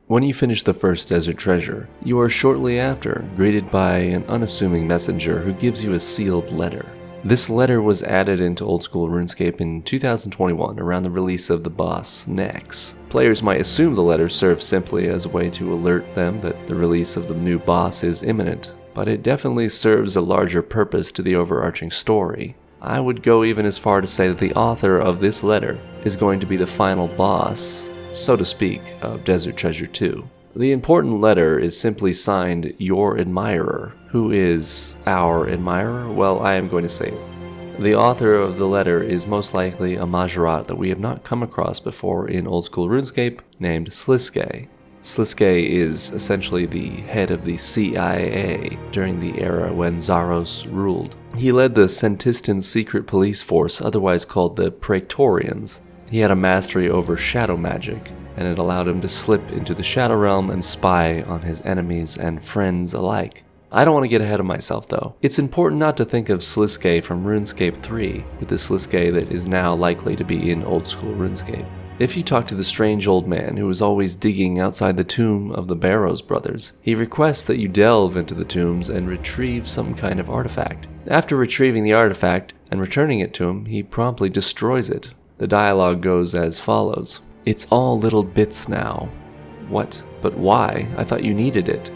When you finish the first desert treasure, you are shortly after greeted by an unassuming messenger who gives you a sealed letter. This letter was added into old school RuneScape in 2021 around the release of the boss, Nex. Players might assume the letter serves simply as a way to alert them that the release of the new boss is imminent, but it definitely serves a larger purpose to the overarching story. I would go even as far to say that the author of this letter is going to be the final boss, so to speak, of Desert Treasure 2. The important letter is simply signed Your Admirer. Who is our admirer? Well, I am going to say it. The author of the letter is most likely a Majorat that we have not come across before in old school RuneScape named Sliske. Sliske is essentially the head of the CIA during the era when Zaros ruled. He led the Sentistan secret police force, otherwise called the Praetorians. He had a mastery over shadow magic, and it allowed him to slip into the Shadow Realm and spy on his enemies and friends alike. I don't want to get ahead of myself though. It's important not to think of Sliske from RuneScape 3 with the Sliske that is now likely to be in old school RuneScape. If you talk to the strange old man who is always digging outside the tomb of the Barrows brothers, he requests that you delve into the tombs and retrieve some kind of artifact. After retrieving the artifact and returning it to him, he promptly destroys it. The dialogue goes as follows. It's all little bits now. What? But why? I thought you needed it.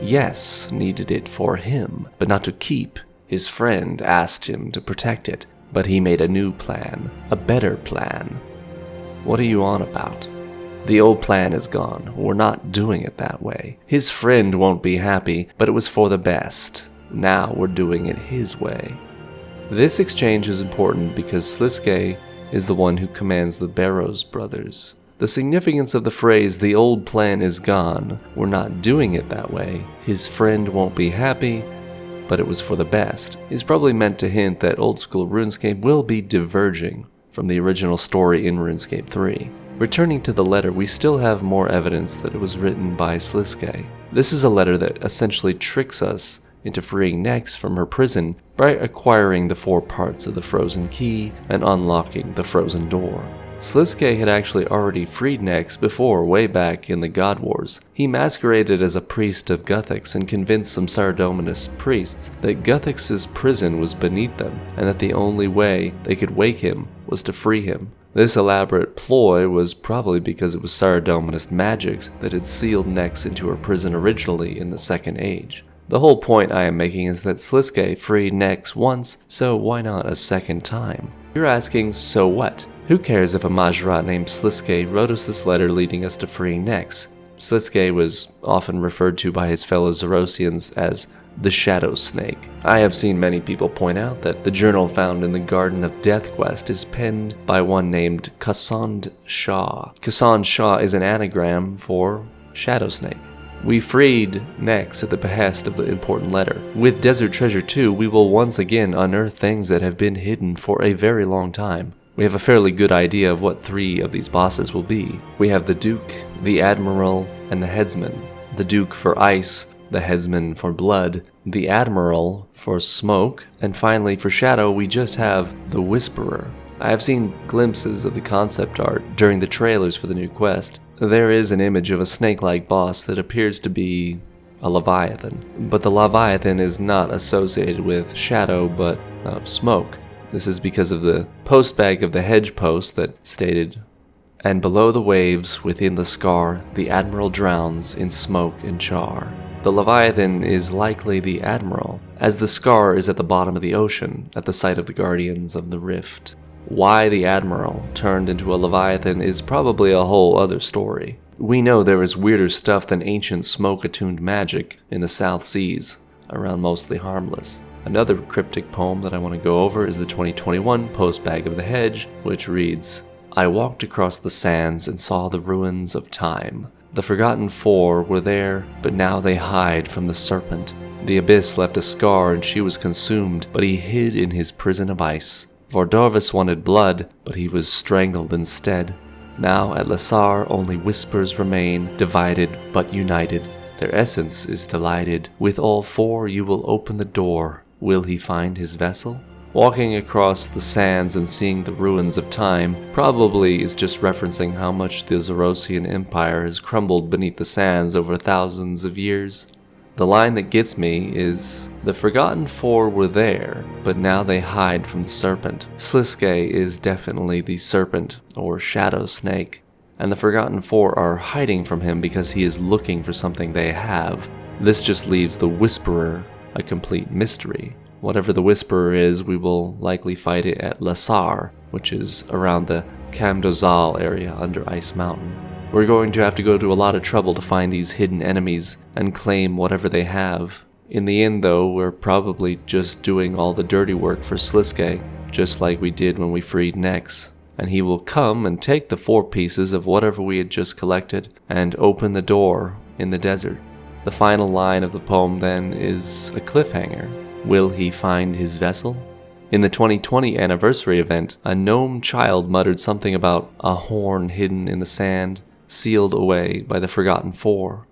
Yes, needed it for him, but not to keep. His friend asked him to protect it, but he made a new plan, a better plan. What are you on about? The old plan is gone. We're not doing it that way. His friend won't be happy, but it was for the best. Now we're doing it his way. This exchange is important because Sliske is the one who commands the Barrows brothers. The significance of the phrase, the old plan is gone, we're not doing it that way, his friend won't be happy, but it was for the best, is probably meant to hint that old school RuneScape will be diverging from the original story in RuneScape 3. Returning to the letter, we still have more evidence that it was written by Sliske. This is a letter that essentially tricks us into freeing Nex from her prison by acquiring the 4 parts of the frozen key and unlocking the frozen door. Sliske had actually already freed Nex before, way back in the God Wars. He masqueraded as a priest of Guthix and convinced some Saradominus priests that Guthix's prison was beneath them and that the only way they could wake him was to free him. This elaborate ploy was probably because it was Saradominus magic that had sealed Nex into her prison originally in the Second Age. The whole point I am making is that Sliske freed Nex once, so why not a second time? You're asking, so what? Who cares if a Majorat named Sliske wrote us this letter leading us to freeing Nex? Sliske was often referred to by his fellow Zarosians as the Shadow Snake. I have seen many people point out that the journal found in the Garden of Death quest is penned by one named Kasand Shah. Kasand Shah is an anagram for Shadow Snake. We freed Nex at the behest of the important letter. With Desert Treasure 2, we will once again unearth things that have been hidden for a very long time. We have a fairly good idea of what 3 of these bosses will be. We have the Duke, the Admiral, and the Headsman. The Duke for ice, the Headsman for blood, the Admiral for smoke, and finally for shadow we just have the Whisperer. I have seen glimpses of the concept art during the trailers for the new quest. There is an image of a snake-like boss that appears to be a Leviathan, but the Leviathan is not associated with shadow but of smoke. This is because of the postbag of the hedge post that stated, "And below the waves, within the scar, the Admiral drowns in smoke and char." The Leviathan is likely the Admiral, as the scar is at the bottom of the ocean, at the site of the Guardians of the Rift. Why the Admiral turned into a Leviathan is probably a whole other story. We know there is weirder stuff than ancient smoke-attuned magic in the South Seas, around mostly harmless. Another cryptic poem that I want to go over is the 2021 Postbag of the Hedge, which reads, "I walked across the sands and saw the ruins of time. The forgotten 4 were there, but now they hide from the serpent. The abyss left a scar and she was consumed, but he hid in his prison of ice. Vordorvis wanted blood, but he was strangled instead. Now at Lessar only whispers remain, divided but united. Their essence is delighted. With all 4 you will open the door. Will he find his vessel?" Walking across the sands and seeing the ruins of time probably is just referencing how much the Zoroastrian Empire has crumbled beneath the sands over thousands of years. The line that gets me is, "The Forgotten Four were there, but now they hide from the serpent." Sliske is definitely the serpent, or shadow snake, and the Forgotten Four are hiding from him because he is looking for something they have. This just leaves the Whisperer a complete mystery. Whatever the Whisperer is, we will likely fight it at Lasar, which is around the Kamdozal area under Ice Mountain. We're going to have to go to a lot of trouble to find these hidden enemies and claim whatever they have. In the end though, we're probably just doing all the dirty work for Sliske, just like we did when we freed Nex. And he will come and take the 4 pieces of whatever we had just collected and open the door in the desert. The final line of the poem then is a cliffhanger. Will he find his vessel? In the 2020 anniversary event, a gnome child muttered something about a horn hidden in the sand, sealed away by the Forgotten Four.